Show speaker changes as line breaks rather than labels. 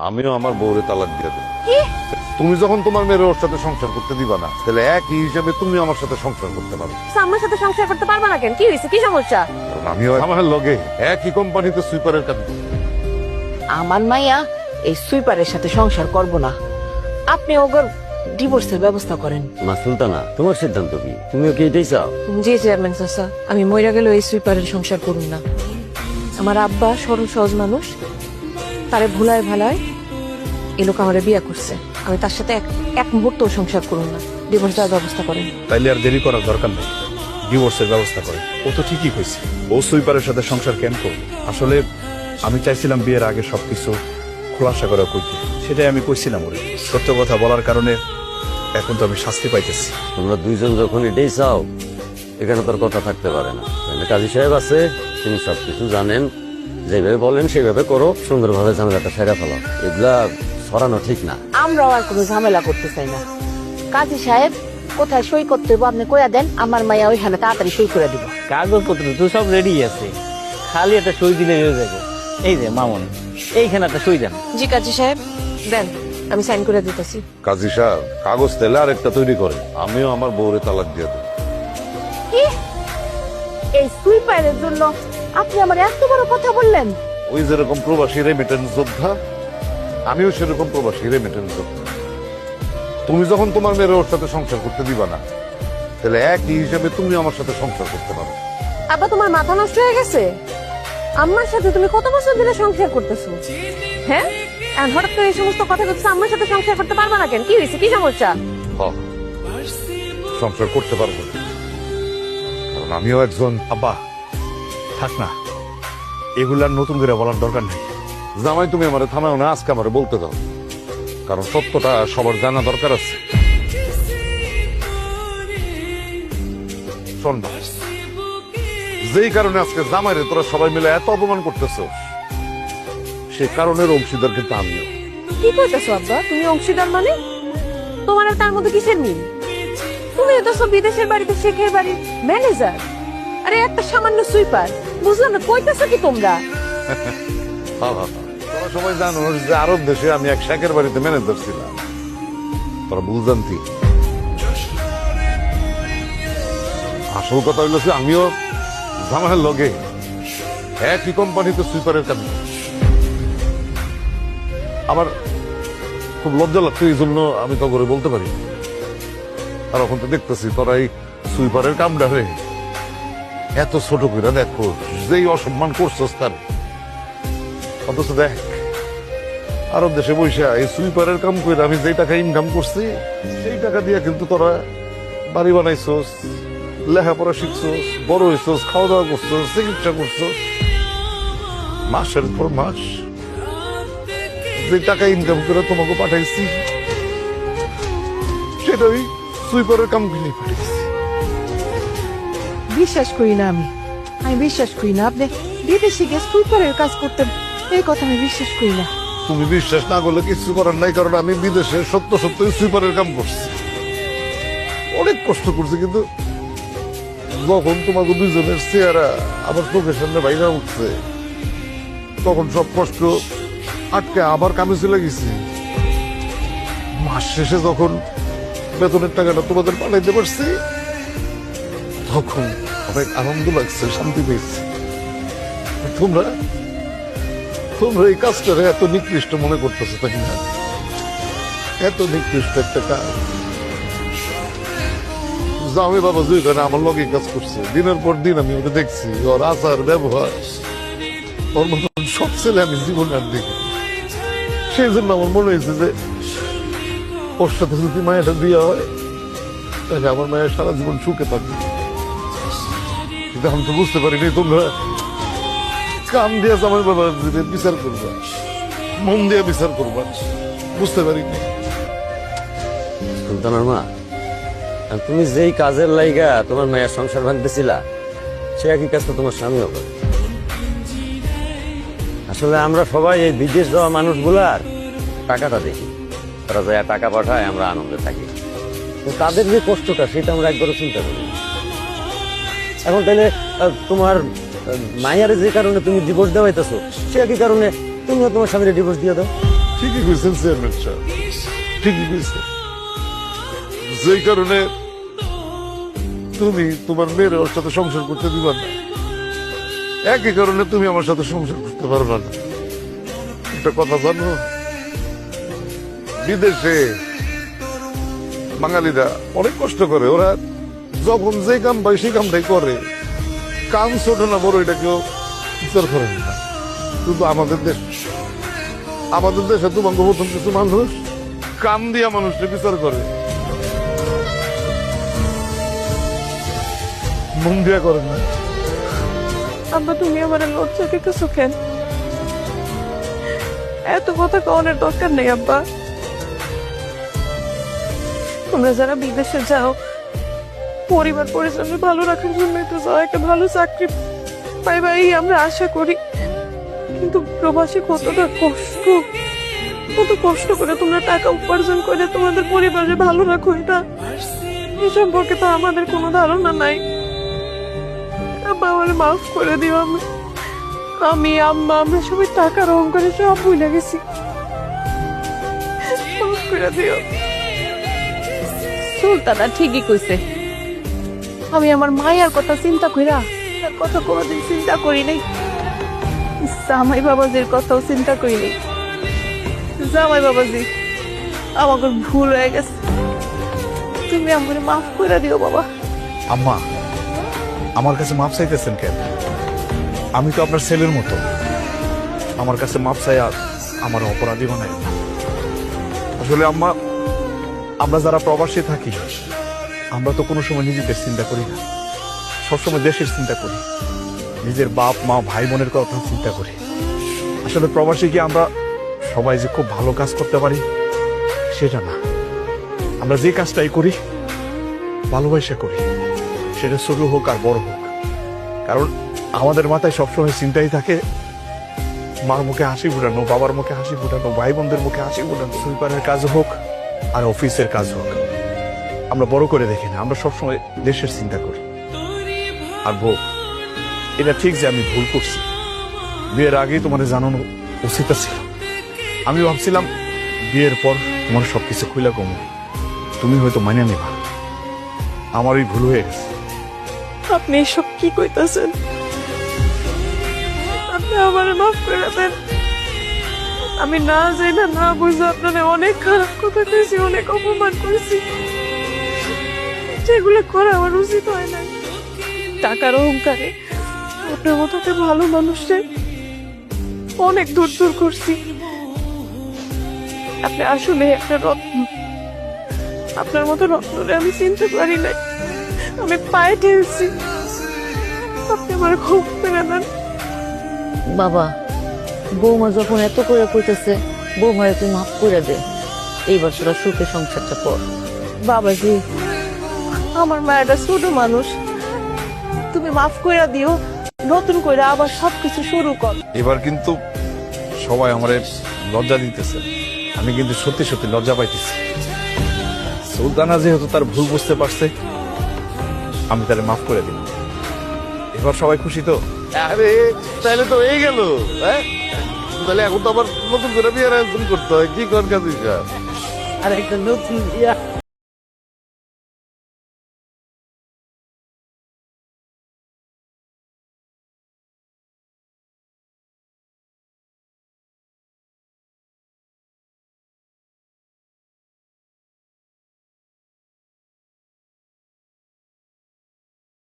আমিও আমার বউরে তালাক দিয়ে দেব।
কি?
তুমি যখন তোমার মেয়ের ওর সাথে সংসার করতে দিবা না, তাহলে একই হিসাবে তুমি আমার সাথে সংসার করতে পারো।
আমার সাথে সংসার করতে পারবা না কেন? কি হয়েছে? কি সমস্যা?
কারণ আমিও আমার লগে একই কোম্পানিতে সুইপারের কাজ করি।
আমার মাইয়া এই সুইপারের সাথে সংসার করব না। আপনি ওগর ডিভোর্সের ব্যবস্থা করেন।
মা সুলতানা, তোমার সিদ্ধান্ত কি? তুমিও কি এটাই চাও?
জি চেয়ারম্যান চাচা, আমি মইরা গেল এই সুইপারের সংসার করুন না। আমার আব্বা সরল সহজ মানুষ, তারে ভুলায় ভালায় এ লোক আমারে বিয়া করছে। আমি তার সাথে এক মুহূর্ত সংসার করুন না। ডিভোর্স দেওয়ার ব্যবস্থা করেন।
তাইলে আর দেরি করার দরকার নেই, ডিভোর্সের ব্যবস্থা করে। ও তো ঠিকই কইছে, ও সুইপারের সাথে সংসার কেন করবে? আসলে আমি চাইছিলাম বিয়ের আগে সবকিছু খোলাসা করে কইতে, সেটাই আমি কইছিলাম ওরে। সত্য কথা বলার কারণে এখন তো আমি শাস্তি পাইতেছি।
তোমরা দুইজন যখন এটাই চাও, এখানে তোর কথা থাকতে পারে না। এখানে কাজী সাহেব আছে, তিনি সবকিছু জানেন। যেভাবে বলেন সেভাবে করো, সুন্দরভাবে ঝামেলাটা সেরা ফেলো। এগুলা সরানো ঠিক না।
আমরাও আর কোনো ঝামেলা করতে চাই না। কাজী সাহেব কোথায় সই করতে হইব আপনি কইয়া দেন, আমার মাইয়া ওইখানে তাড়াতাড়ি সই করে দিব।
কাগজপত্র তো সব রেডি আছে, খালি একটা সই দিলে হয়ে যাবে। এই যে মামুন, এইখানে একটা সই দেন।
জি কাজী সাহেব দেন, আমি সাইন করে দিতেছি।
কাজী সাহেব কাগজ তেলে আর একটা তৈরি করে, আমিও আমার বউরে তালাক দিয়ে দেব।
কি? এই সুইপারের জন্য আপনি আমার এত বড় কথা বললেন?
ওই যেরকম প্রবাসী রেমিটেন্স যোদ্ধা, আমিও সেরকম প্রবাসী রেমিটেন্স যোদ্ধা। তুমি যখন তোমার মেয়ের ওর সাথে সংসার করতে দিবা না, তাহলে একই হিসাবে তুমি আমার সাথে সংসার করতে পারো।
আব্বা তোমার মাথা নষ্ট হয়ে গেছে? আম্মার সাথে তুমি কত বছর ধরে সংসার করতেছো? হ্যাঁ, আর হঠাৎ করে এই সমস্ত কথা বলছো। আম্মার সাথে সংসার করতে পারবা না কেন? কি হয়েছে? কি সমস্যা?
সংসার করতে পারবো, কারণ আমিও একজন।
আব্বা থাক না, এগুলার নতুন করে বলার দরকার নেই।
জামাই তুমি আমারে থামাও না, আজকে আমারে বলতে দাও, কারণ সত্যটা সবার জানা দরকার আছে। শোন না, যেই কারণে আজকে জামাইরে তোরা সবাই মিলে এত অপমান করতেছ, সেই কারণের অংশীদার কিন্তু আমিও।
কি করতেছো আব্বা? তুমি অংশীদার মানে? তোমার আর তার মধ্যে কিসের মিল? তুমি তো সব বিদেশের বাড়িতে শেখের বাড়ির ম্যানেজার, আরে একটা সামান্য সুইপার। বুঝলাম না, কইতেছো কি তোমরা?
তোরা সবাই জানো যে আরব দেশে আমি এক শেখের বাড়িতে ম্যানেজার ছিলাম। তোরা বুঝান্তি। আসল কথা হইল যে আমিও জামাইয়ের লগে একই কোম্পানিতে সুইপারের কাজ করি। আমার খুব লজ্জা লাগছে, এই জন্য আমি তো করে বলতে পারি। আর এখন তো দেখতেছি তোরা এই সুইপারের কামটা হয়ে এত ছোট করে দেখো, যেই অসম্মান করছস তার। অথচ দেখ, আরব দেশে বৈশা এই সুইপারের কাম করে আমি যেই টাকা ইনকাম করছি, সেই টাকা দিয়ে কিন্তু তোরা বাড়ি বানাইছস, লেখাপড়া শিখছস, বড় হয়েছস, খাওয়া দাওয়া করছস, চিকিৎসা করছস। মাসের পর মাস যে টাকা ইনকাম করে তোমাকে পাঠাইছি, সেটা ওই সুইপারের কাম করে পাঠাইছি।
বিশ্বাস করি না আমি বিশ্বাস করি না আপনি বিদেশে গিয়ে সুইপারের কাজ করতেন। এই কথা আমি বিশ্বাস করি না।
তুমি বিশ্বাস না করলে কিছু করার নাই, কারণ আমি বিদেশে সত্য সত্যই সুইপারের কাম করছি, অনেক কষ্ট করছি। কিন্তু যখন তোমাকে দুজনের চেহারা আমার চোখের সামনে বাইরে উঠছে, তখন সব কষ্ট আটকে আবার কামে চলে গেছি। মাস শেষে যখন বেতনের টাকাটা তোমাদের পাঠাইতে পারছি, তখন অনেক আনন্দ লাগছে, শান্তি পেয়েছি। তোমরা তোমরা এই কাজটারে এত নিকৃষ্ট মনে করতেছো, তাই না? এত নিকৃষ্ট একটা কাজ। জামাই বাবা যেখানে আমার লগে কাজ করছে, দিনের পর দিন আমি ওটা দেখছি, ওর আচার ব্যবহার, ওর মতন সব ছেলে আমি জীবনে আর দেখি। সেই জন্য আমার মনে হয়েছে যে ওর সাথে যদি মায়েরা বিয়ে হয়, তাহলে আমার মায়ের সারা জীবন সুখে থাকবে। কিন্তু আমি তো বুঝতে পারিনি তোমরা কাম দিয়ে জামাই বাবা বিচার করবা, মন দিয়ে বিচার করবা, বুঝতে পারিনি।
সুলতানার মা, আর তুমি যেই কাজের লাইগা তোমার মায়ের সংসার ভাঙতেছিলা, সে একই কাজ তো তোমার স্বামীও করে। আসলে আমরা সবাই এই বিদেশ যাওয়া মানুষগুলার টাকাটা দেখি, তারা যায় টাকা পাঠায়, আমরা আনন্দে থাকি। তো তাদের যে কষ্টটা, সেটা আমরা একবারও চিন্তা করি না। এখন তাহলে তোমার মায়ের যে কারণে তুমি ডিভোর্স দেওয়াইতেছো, সে একই কারণে তুমিও তোমার স্বামীর ডিভোর্স দিয়ে দাও।
ঠিকই কইছেন চেয়ারম্যান সাহেব, ঠিকই কইছেন। যেই কারণে তুমি তোমার মেয়ের ওর সাথে সংসার করতে দিবা না, একই কারণে তুমি আমার সাথে সংসার করতে পারবা না। একটা কথা জানো, বিদেশে বাঙালিরা অনেক কষ্ট করে, ওরা যখন যে কাম পায় সেই কামটাই করে, কাম ছোট না বড় এটা কেউ বিচার করেন না। কিন্তু আমাদের দেশে তোমাকে প্রথম কিছু মানুষ কাম দিয়া মানুষকে বিচার করে, মন দিয়া করে না।
আব্বা তুমি আমার লজ্জা দিতেছো কেন? এত কথা কওয়ার দরকার নেই আব্বা। তোমরা যারা বিদেশে যাও পরিবার পরিজনকে ভালো রাখার জন্য তো যাও, একটা ভালো চাকরি পাইবা এই আমরা আশা করি। কিন্তু প্রবাসী কত কষ্ট করে তোমরা টাকা উপার্জন করে তোমাদের পরিবারে ভালো রাখো, এটা এ সম্পর্কে তো আমাদের কোনো ধারণা নাই। আব্বা আমার মাফ করে দিও। আমি আম্মা আমরা সবাই টাকার অহংকারে সব ভুলে গেছি, মাফ করে দিও।
সুলতানা ঠিকই কইছে। আমি আমার মায়ের কথা চিন্তা কইরা তার কথা কোনোদিন চিন্তা করি নাই। জামাই বাবাজির কথাও চিন্তা করি নাই। জামাই বাবাজি আমাকে ভুল হয়ে গেছে, তুমি আমার মাফ করে দিও বাবা।
আম্মা, আমার কাছে মাপ চাইতেছেন কেন? আমি তো আপনার ছেলের মতো, আমার কাছে মাপ চাই আর আমার অপরাধী বানাই না। আসলে আম্মা, আমরা যারা প্রবাসী থাকি আমরা তো কোনো সময় নিজেদের চিন্তা করি না, সবসময় দেশের চিন্তা করি, নিজের বাপ মা ভাই বোনের কথা চিন্তা করি। আসলে প্রবাসী কি আমরা সবাই যে খুব ভালো কাজ করতে পারি সেটা না, আমরা যে কাজটাই করি ভালোবাসা করি, সেটা ছোট হোক আর বড় হোক। কারণ আমাদের মাথায় সবসময় চিন্তাই থাকে মার মুখে হাসি ফুটানো, বাবার মুখে হাসি ফুটানো, ভাই বোনদের মুখে হাসি ফুটানো। সুইপারের কাজ হোক আর অফিসের কাজ হোক, আমরা বড় করে দেখি না, আমরা সবসময় দেশের চিন্তা করি। আর বউ, এটা ঠিক যে আমি ভুল করছি, বিয়ের আগেই তোমার জানানো উচিত ছিল। আমি ভাবছিলাম বিয়ের পর তোমার সবকিছু খুলে কমো, তুমি হয়তো মানে নেবা, আমারই ভুল হয়ে গেছে।
আপনি এসব কি কইতাছেন? আপনি আমার মাফ করে দেন। আমি না যাই না বুঝে আপনারা অনেক খারাপ কথা কইছি, অনেক অপমান করেছি, যেগুলো করা আমার উচিত হয় না। টাকার অহংকারে আপনার মতো একটা ভালো মানুষকে অনেক দূর করছি। আপনি আসলে একটা রত্ন, আপনার মতো রত্নরে আমি চিনতে পারি নাই, আমি পায়ে ঠেলছি। আপনি আমার খুব করে দেন।
বাবা, বৌমা যখন এত করে কইতেছে, বৌমা তুই মাফ করে দে, এইবার তোরা সুখে সংসারটা কর। বাবাজি, আমার মায়েরা ছোট মানুষ, তুমি মাফ করে দিও, নতুন করে আবার সবকিছু শুরু কর।
এবার কিন্তু সবাই আমারে লজ্জা দিতেছে, আমি কিন্তু সত্যি সত্যি লজ্জা পাইতেছি। সুলতানা যেহেতু তার ভুল বুঝতে পারছে, আমি তারে মাফ করে দিলাম। এবার সবাই খুশি তো?
আরে তাহলে তো হয়ে গেল। হ্যাঁ, তাহলে এখন তো আবার নতুন করে বিয়ের আয়োজন করতে হয়, কি কর কাজ?
আর একটা নতুন